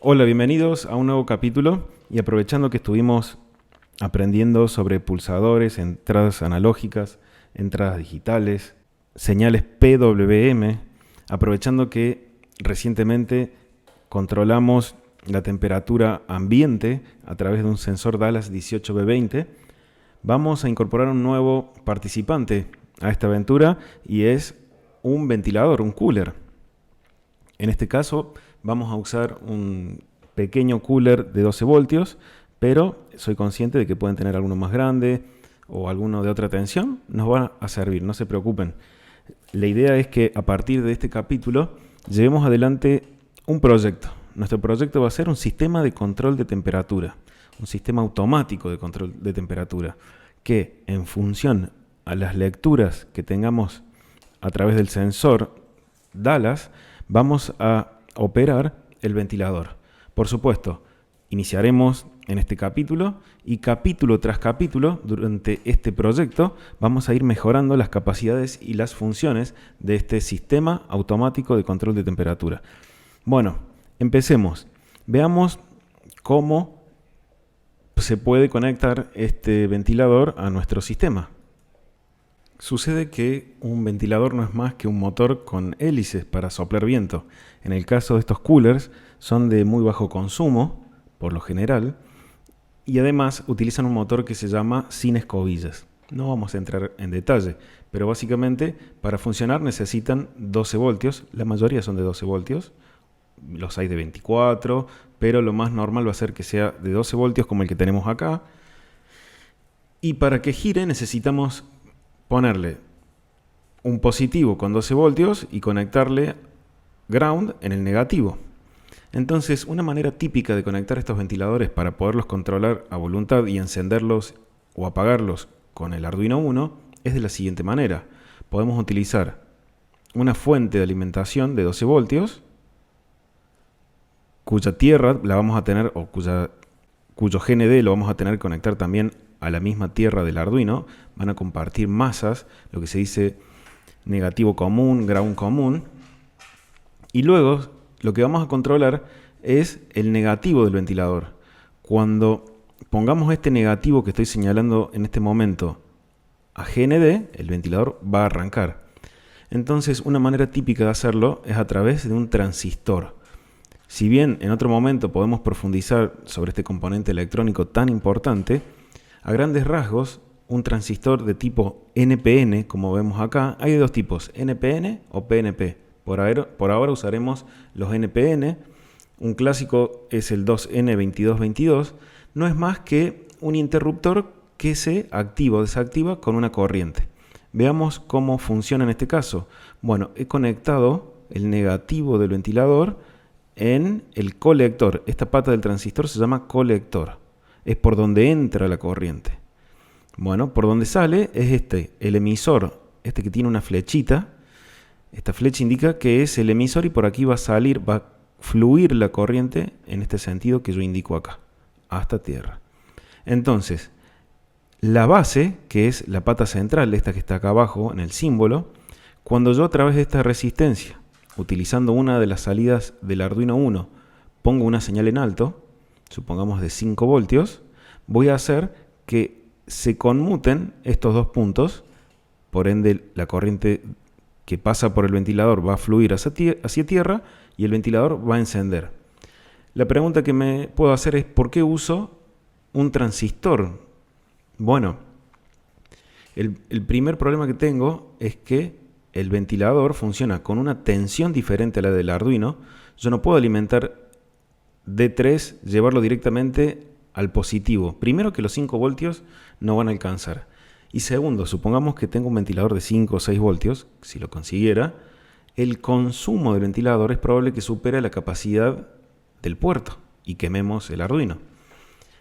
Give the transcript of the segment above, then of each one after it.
Hola, bienvenidos a un nuevo capítulo y aprovechando que estuvimos aprendiendo sobre pulsadores, entradas analógicas, entradas digitales, señales PWM, aprovechando que recientemente controlamos la temperatura ambiente a través de un sensor Dallas 18B20, vamos a incorporar un nuevo participante a esta aventura y es un ventilador, un cooler. En este caso vamos a usar un pequeño cooler de 12 voltios, pero soy consciente de que pueden tener alguno más grande o alguno de otra tensión. Nos va a servir, no se preocupen. La idea es que a partir de este capítulo llevemos adelante un proyecto. Nuestro proyecto va a ser un sistema de control de temperatura, un sistema automático de control de temperatura, que en función a las lecturas que tengamos a través del sensor Dallas, vamos a operar el ventilador. Por supuesto, iniciaremos en este capítulo y capítulo tras capítulo durante este proyecto vamos a ir mejorando las capacidades y las funciones de este sistema automático de control de temperatura. Bueno, empecemos. Veamos cómo se puede conectar este ventilador a nuestro sistema. Sucede que un ventilador no es más que un motor con hélices para soplar viento. En el caso de estos coolers son de muy bajo consumo, por lo general, y además utilizan un motor que se llama sin escobillas. No vamos a entrar en detalle, pero básicamente para funcionar necesitan 12 voltios, la mayoría son de 12 voltios, los hay de 24, pero lo más normal va a ser que sea de 12 voltios como el que tenemos acá. Y para que gire necesitamos ponerle un positivo con 12 voltios y conectarle ground en el negativo. Entonces, una manera típica de conectar estos ventiladores para poderlos controlar a voluntad y encenderlos o apagarlos con el Arduino Uno es de la siguiente manera. Podemos utilizar una fuente de alimentación de 12 voltios, cuya tierra la vamos a tener, o cuyo GND lo vamos a tener que conectar también a la misma tierra del Arduino. Van a compartir masas, lo que se dice negativo común, ground común. Y luego lo que vamos a controlar es el negativo del ventilador. Cuando pongamos este negativo que estoy señalando en este momento a GND, el ventilador va a arrancar. Entonces, una manera típica de hacerlo es a través de un transistor. Si bien en otro momento podemos profundizar sobre este componente electrónico tan importante, a grandes rasgos, un transistor de tipo NPN, como vemos acá, hay de dos tipos, NPN o PNP. Por ahora usaremos los NPN. Un clásico es el 2N2222. No es más que un interruptor que se activa o desactiva con una corriente. Veamos cómo funciona en este caso. Bueno, he conectado el negativo del ventilador en el colector. Esta pata del transistor se llama colector. Es por donde entra la corriente. Bueno, por donde sale es el emisor, este que tiene una flechita. Esta flecha indica que es el emisor y por aquí va a salir, va a fluir la corriente en este sentido que yo indico acá, hasta tierra. Entonces, la base, que es la pata central, esta que está acá abajo en el símbolo, cuando yo a través de esta resistencia, utilizando una de las salidas del Arduino Uno, pongo una señal en alto, supongamos de 5 voltios, voy a hacer que se conmuten estos dos puntos, por ende la corriente que pasa por el ventilador va a fluir hacia tierra y el ventilador va a encender. La pregunta que me puedo hacer es ¿por qué uso un transistor? Bueno, el primer problema que tengo es que el ventilador funciona con una tensión diferente a la del Arduino. Yo no puedo alimentar D3, llevarlo directamente al positivo. Primero, que los 5 voltios no van a alcanzar. Y segundo, supongamos que tengo un ventilador de 5 o 6 voltios, si lo consiguiera, el consumo del ventilador es probable que supere la capacidad del puerto y quememos el Arduino.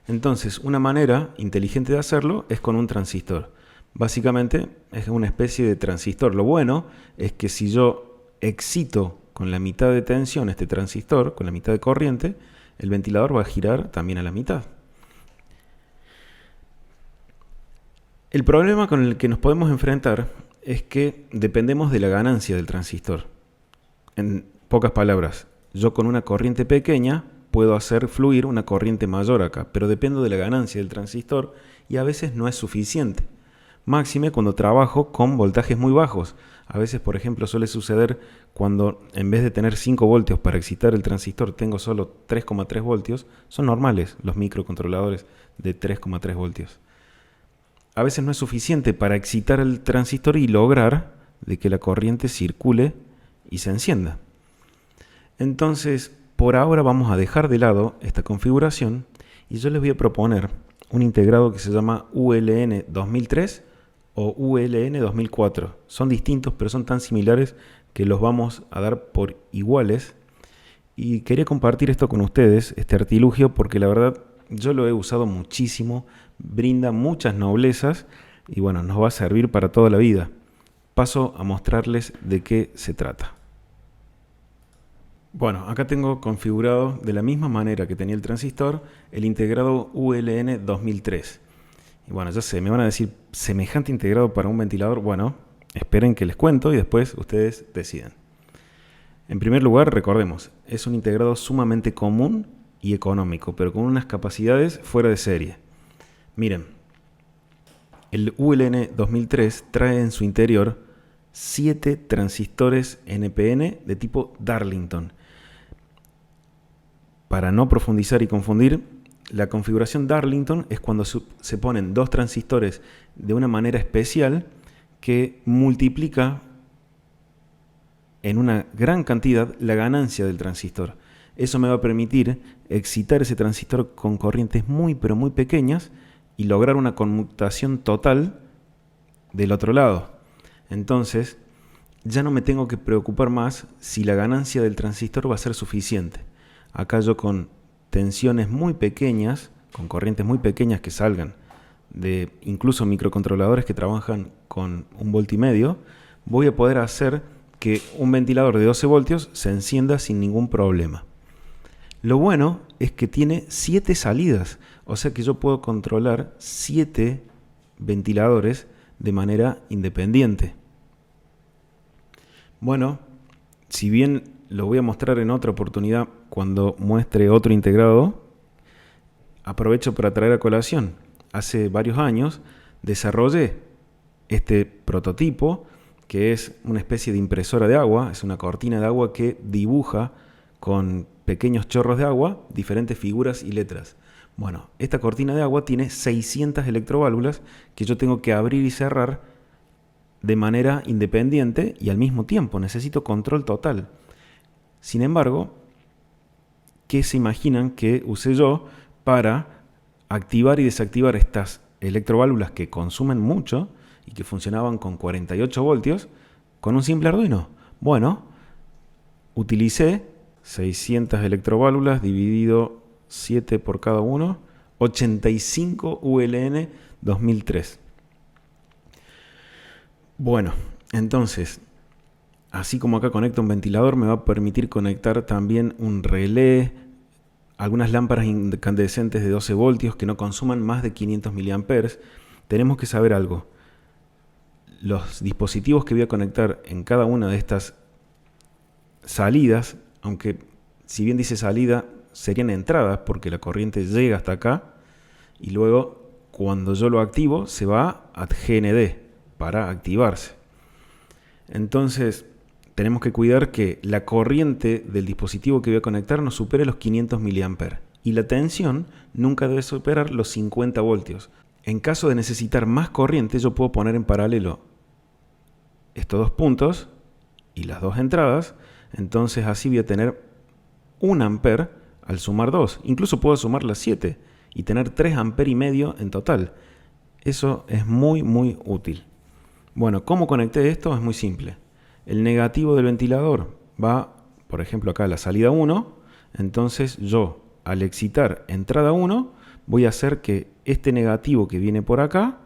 Entonces, una manera inteligente de hacerlo es con un transistor. Básicamente es una especie de transistor. Lo bueno es que si yo excito con la mitad de tensión este transistor, con la mitad de corriente, el ventilador va a girar también a la mitad. El problema con el que nos podemos enfrentar es que dependemos de la ganancia del transistor. En pocas palabras, yo con una corriente pequeña puedo hacer fluir una corriente mayor acá, pero dependo de la ganancia del transistor y a veces no es suficiente. Máxime cuando trabajo con voltajes muy bajos. A veces, por ejemplo, suele suceder cuando en vez de tener 5 voltios para excitar el transistor, tengo solo 3,3 voltios. Son normales los microcontroladores de 3,3 voltios. A veces no es suficiente para excitar el transistor y lograr de que la corriente circule y se encienda. Entonces, por ahora vamos a dejar de lado esta configuración y yo les voy a proponer un integrado que se llama ULN 2003 o ULN 2004. Son distintos, pero son tan similares que los vamos a dar por iguales. Y quería compartir esto con ustedes, este artilugio, porque la verdad yo lo he usado muchísimo, brinda muchas noblezas y bueno, nos va a servir para toda la vida. Paso a mostrarles de qué se trata. Bueno, acá tengo configurado de la misma manera que tenía el transistor el integrado ULN 2003. Y bueno, ya sé, me van a decir, ¿semejante integrado para un ventilador? Bueno, esperen que les cuento y después ustedes deciden. En primer lugar, recordemos, es un integrado sumamente común y económico, pero con unas capacidades fuera de serie. Miren, el ULN 2003 trae en su interior 7 transistores NPN de tipo Darlington. Para no profundizar y confundir, la configuración Darlington es cuando se ponen 2 transistores de una manera especial que multiplica en una gran cantidad la ganancia del transistor. Eso me va a permitir excitar ese transistor con corrientes muy pero muy pequeñas y lograr una conmutación total del otro lado. Entonces, ya no me tengo que preocupar más si la ganancia del transistor va a ser suficiente. Acá yo con tensiones muy pequeñas, con corrientes muy pequeñas que salgan de incluso microcontroladores que trabajan con 1,5 voltios, voy a poder hacer que un ventilador de 12 voltios se encienda sin ningún problema. Lo bueno es que tiene 7 salidas, o sea que yo puedo controlar 7 ventiladores de manera independiente. Bueno, si bien lo voy a mostrar en otra oportunidad cuando muestre otro integrado, aprovecho para traer a colación. Hace varios años desarrollé este prototipo que es una especie de impresora de agua, es una cortina de agua que dibuja con pequeños chorros de agua diferentes figuras y letras. Bueno, esta cortina de agua tiene 600 electroválvulas que yo tengo que abrir y cerrar de manera independiente y al mismo tiempo. Necesito control total. Sin embargo, ¿qué se imaginan que usé yo para activar y desactivar estas electroválvulas que consumen mucho y que funcionaban con 48 voltios con un simple Arduino? Bueno, utilicé 600 electroválvulas dividido 7 por cada uno, 85 ULN 2003. Bueno, entonces, así como acá conecto un ventilador, me va a permitir conectar también un relé, algunas lámparas incandescentes de 12 voltios que no consuman más de 500 miliamperes. Tenemos que saber algo. Los dispositivos que voy a conectar en cada una de estas salidas, aunque si bien dice salida, serían entradas porque la corriente llega hasta acá y luego cuando yo lo activo se va a GND para activarse. Entonces tenemos que cuidar que la corriente del dispositivo que voy a conectar no supere los 500 mA y la tensión nunca debe superar los 50 voltios. En caso de necesitar más corriente, yo puedo poner en paralelo estos 2 puntos y las 2 entradas. Entonces así voy a tener 1 ampere al sumar 2. Incluso puedo sumar las 7 y tener 3,5 amperes en total. Eso es muy útil. Bueno, ¿cómo conecté esto? Es muy simple. El negativo del ventilador va, por ejemplo, acá a la salida 1. Entonces yo, al excitar entrada 1, voy a hacer que este negativo que viene por acá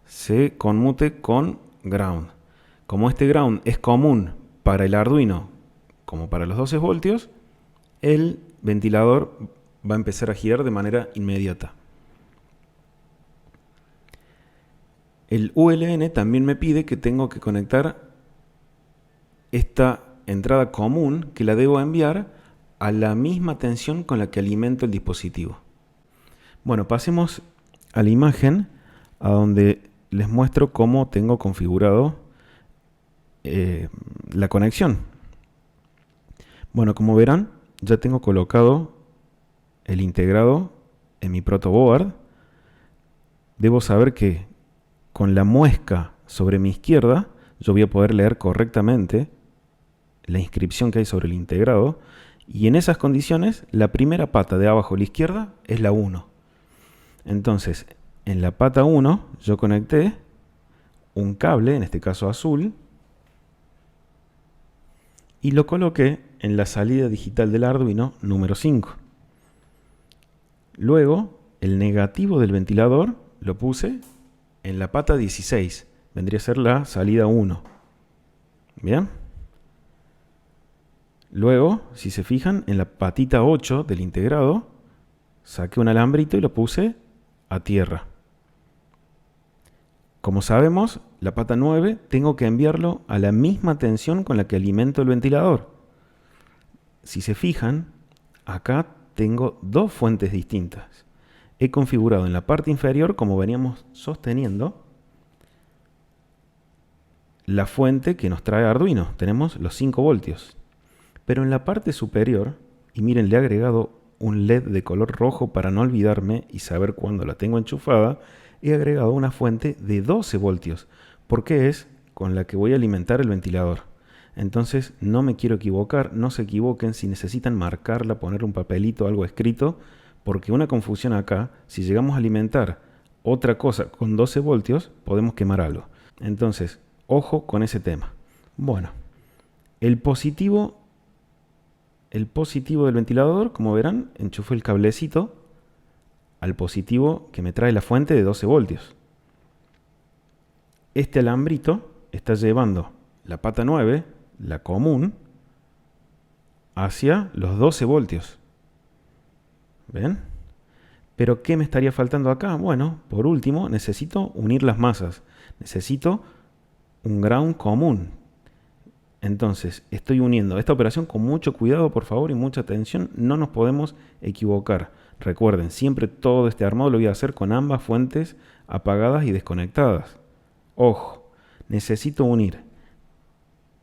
se conmute con ground. Como este ground es común para el Arduino como para los 12 voltios, el ventilador va a empezar a girar de manera inmediata. El ULN también me pide que tengo que conectar esta entrada común que la debo enviar a la misma tensión con la que alimento el dispositivo. Bueno, pasemos a la imagen a donde les muestro cómo tengo configurado la conexión. Bueno, como verán, ya tengo colocado el integrado en mi protoboard. Debo saber que con la muesca sobre mi izquierda yo voy a poder leer correctamente la inscripción que hay sobre el integrado, y en esas condiciones la primera pata de abajo a la izquierda es la 1. Entonces, en la pata 1 yo conecté un cable, en este caso azul, y lo coloqué en la salida digital del Arduino número 5. Luego, el negativo del ventilador lo puse en la pata 16. Vendría a ser la salida 1. ¿Bien? Luego, si se fijan, en la patita 8 del integrado, saqué un alambrito y lo puse a tierra. Como sabemos, la pata 9 tengo que enviarlo a la misma tensión con la que alimento el ventilador. Si se fijan, acá tengo dos fuentes distintas. He configurado en la parte inferior, como veníamos sosteniendo, la fuente que nos trae Arduino. Tenemos los 5 voltios. Pero en la parte superior, y miren, le he agregado un LED de color rojo para no olvidarme y saber cuándo la tengo enchufada, he agregado una fuente de 12 voltios, porque es con la que voy a alimentar el ventilador. Entonces no me quiero equivocar, no se equivoquen si necesitan marcarla, poner un papelito, algo escrito, porque una confusión acá, si llegamos a alimentar otra cosa con 12 voltios, podemos quemar algo. Entonces, ojo con ese tema. Bueno, el positivo del ventilador, como verán, enchufé el cablecito al positivo que me trae la fuente de 12 voltios. Este alambrito está llevando la pata 9, la común, hacia los 12 voltios. ¿Ven? Pero ¿qué me estaría faltando acá? Bueno, por último, necesito unir las masas. Necesito un ground común. Entonces, estoy uniendo esta operación con mucho cuidado, por favor, y mucha atención. No nos podemos equivocar. Recuerden, siempre todo este armado lo voy a hacer con ambas fuentes apagadas y desconectadas. Ojo, necesito unir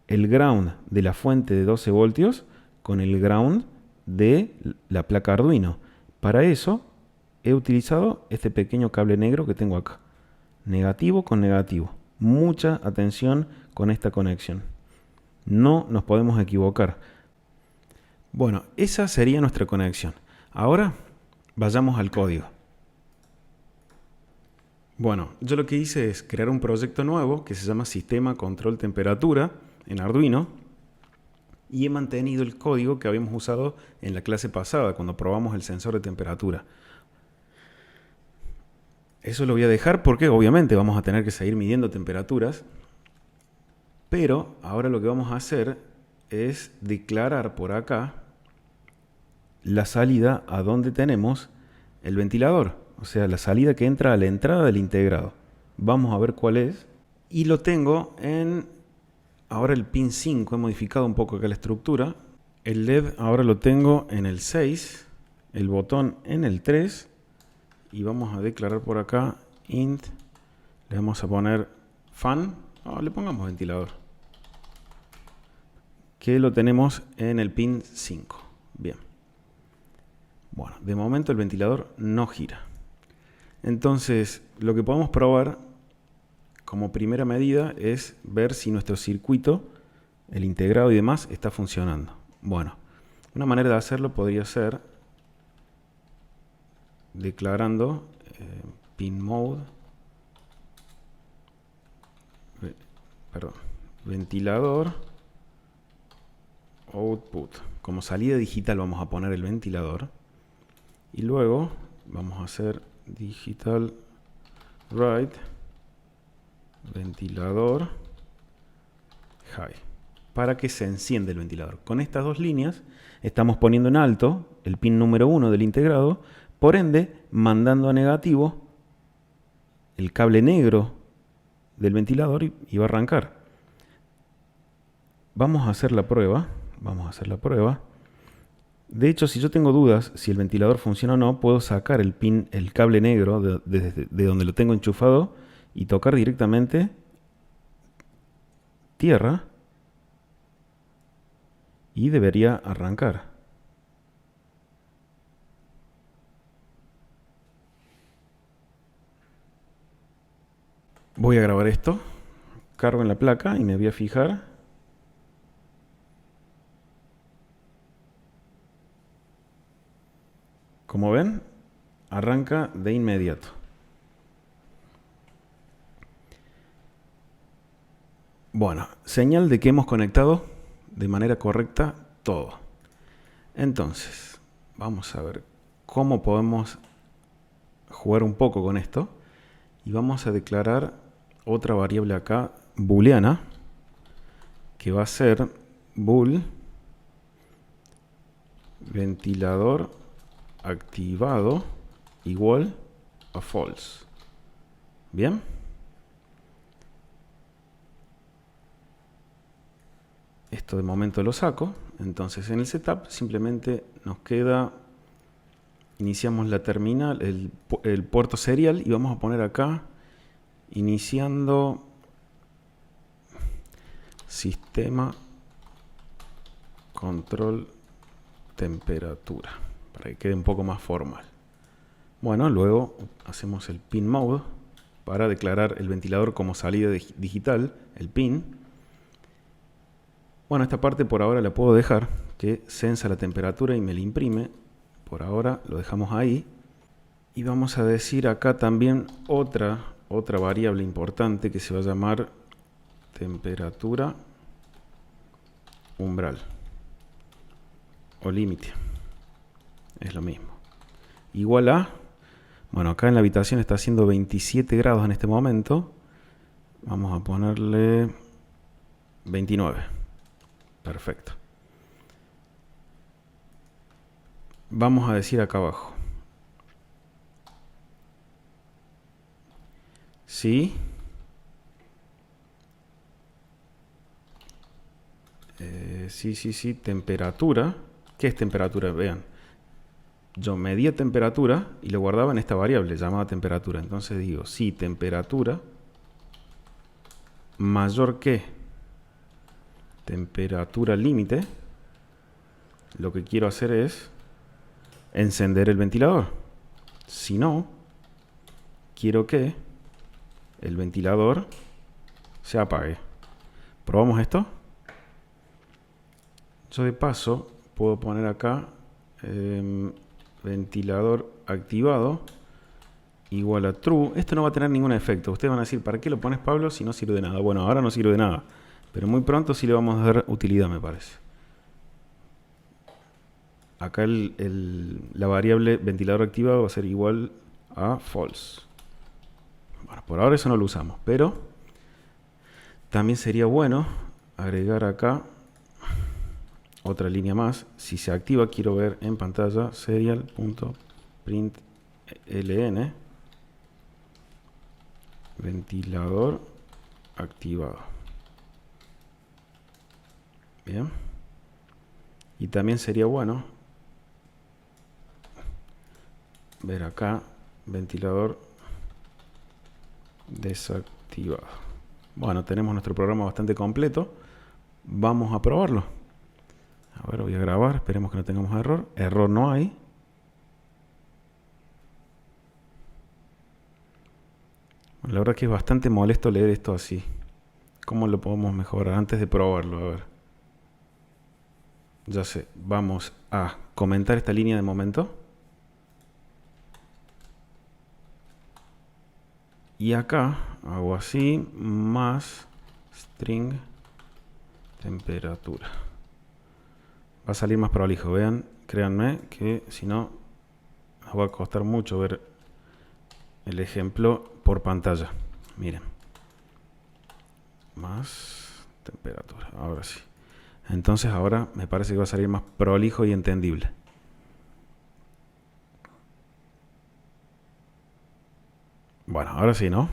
el ground de la fuente de 12 voltios con el ground de la placa Arduino. Para eso he utilizado este pequeño cable negro que tengo acá. Negativo con negativo. Mucha atención con esta conexión. No nos podemos equivocar. Bueno, esa sería nuestra conexión. Ahora vayamos al código. Bueno, yo lo que hice es crear un proyecto nuevo que se llama Sistema Control Temperatura en Arduino, y he mantenido el código que habíamos usado en la clase pasada cuando probamos el sensor de temperatura. Eso lo voy a dejar porque obviamente vamos a tener que seguir midiendo temperaturas. Pero ahora lo que vamos a hacer es declarar por acá la salida a donde tenemos el ventilador. O sea, la salida que entra a la entrada del integrado. Vamos a ver cuál es. Y lo tengo en, ahora el pin 5, he modificado un poco acá la estructura. El LED ahora lo tengo en el 6, el botón en el 3. Y vamos a declarar por acá int, le vamos a poner fan. Le pongamos ventilador, que lo tenemos en el pin 5. Bien. Bueno, de momento el ventilador no gira. Entonces, lo que podemos probar como primera medida es ver si nuestro circuito, el integrado y demás, está funcionando. Bueno, una manera de hacerlo podría ser declarando pin mode, ventilador output. Como salida digital vamos a poner el ventilador y luego vamos a hacer digital write ventilador high para que se encienda el ventilador. Con estas dos líneas estamos poniendo en alto el pin número 1 del integrado, por ende mandando a negativo el cable negro del ventilador y va a arrancar. Vamos a hacer la prueba. De hecho, si yo tengo dudas si el ventilador funciona o no, puedo sacar el cable negro de donde lo tengo enchufado y tocar directamente tierra y debería arrancar. Voy a grabar esto, cargo en la placa y me voy a fijar. Como ven, arranca de inmediato. Bueno, señal de que hemos conectado de manera correcta todo. Entonces, vamos a ver cómo podemos jugar un poco con esto. Y vamos a declarar otra variable acá, booleana, que va a ser bool ventilador activado igual a false. Bien. Esto de momento lo saco. Entonces en el setup simplemente nos queda, iniciamos la terminal, el puerto serial y vamos a poner acá iniciando sistema control temperatura, para que quede un poco más formal. Bueno, luego hacemos el pin mode para declarar el ventilador como salida digital, el pin. Bueno, esta parte por ahora la puedo dejar, que sensa la temperatura y me la imprime. Por ahora lo dejamos ahí. Y vamos a decir acá también otra variable importante que se va a llamar temperatura umbral o límite. Es lo mismo. Igual a, bueno, acá en la habitación está haciendo 27 grados en este momento. Vamos a ponerle 29. Perfecto. Vamos a decir acá abajo. Sí. Sí, temperatura. ¿Qué es temperatura? Vean. Yo medía temperatura y lo guardaba en esta variable llamada temperatura. Entonces digo, si temperatura mayor que temperatura límite, lo que quiero hacer es encender el ventilador. Si no, quiero que el ventilador se apague. ¿Probamos esto? Yo de paso puedo poner acá ventilador activado igual a true. Esto no va a tener ningún efecto. Ustedes van a decir, ¿para qué lo pones, Pablo, si no sirve de nada? Bueno, ahora no sirve de nada, pero muy pronto sí le vamos a dar utilidad, me parece. Acá la variable ventilador activado va a ser igual a false. Bueno, por ahora eso no lo usamos, pero también sería bueno agregar acá otra línea más. Si se activa, quiero ver en pantalla serial.println ventilador activado. Bien. Y también sería bueno ver acá ventilador desactivado. Bueno, tenemos nuestro programa bastante completo. Vamos a probarlo. A ver, voy a grabar. Esperemos que no tengamos error. Error no hay. Bueno, la verdad que es bastante molesto leer esto así. ¿Cómo lo podemos mejorar antes de probarlo? A ver. Ya sé. Vamos a comentar esta línea de momento. Y acá hago así, más string temperatura. Va a salir más prolijo, vean, créanme que si no, nos va a costar mucho ver el ejemplo por pantalla. Miren. Más temperatura, ahora sí. Entonces ahora me parece que va a salir más prolijo y entendible. Bueno, ahora sí, ¿no?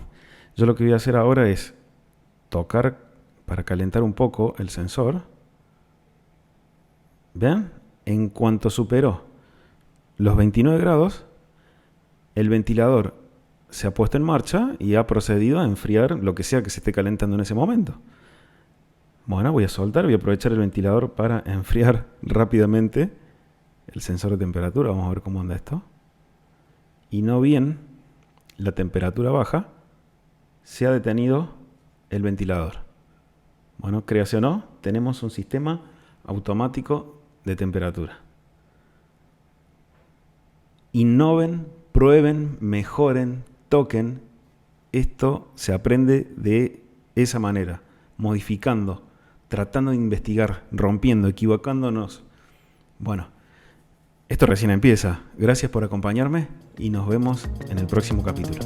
Yo lo que voy a hacer ahora es tocar para calentar un poco el sensor. ¿Ven? En cuanto superó los 29 grados, el ventilador se ha puesto en marcha y ha procedido a enfriar lo que sea que se esté calentando en ese momento. Bueno, voy a soltar, voy a aprovechar el ventilador para enfriar rápidamente el sensor de temperatura. Vamos a ver cómo anda esto. Y no bien la temperatura baja, se ha detenido el ventilador. Bueno, créase o no, tenemos un sistema automático de temperatura. Innoven, prueben, mejoren, toquen. Esto se aprende de esa manera, modificando, tratando de investigar, rompiendo, equivocándonos. Bueno, esto recién empieza. Gracias por acompañarme y nos vemos en el próximo capítulo.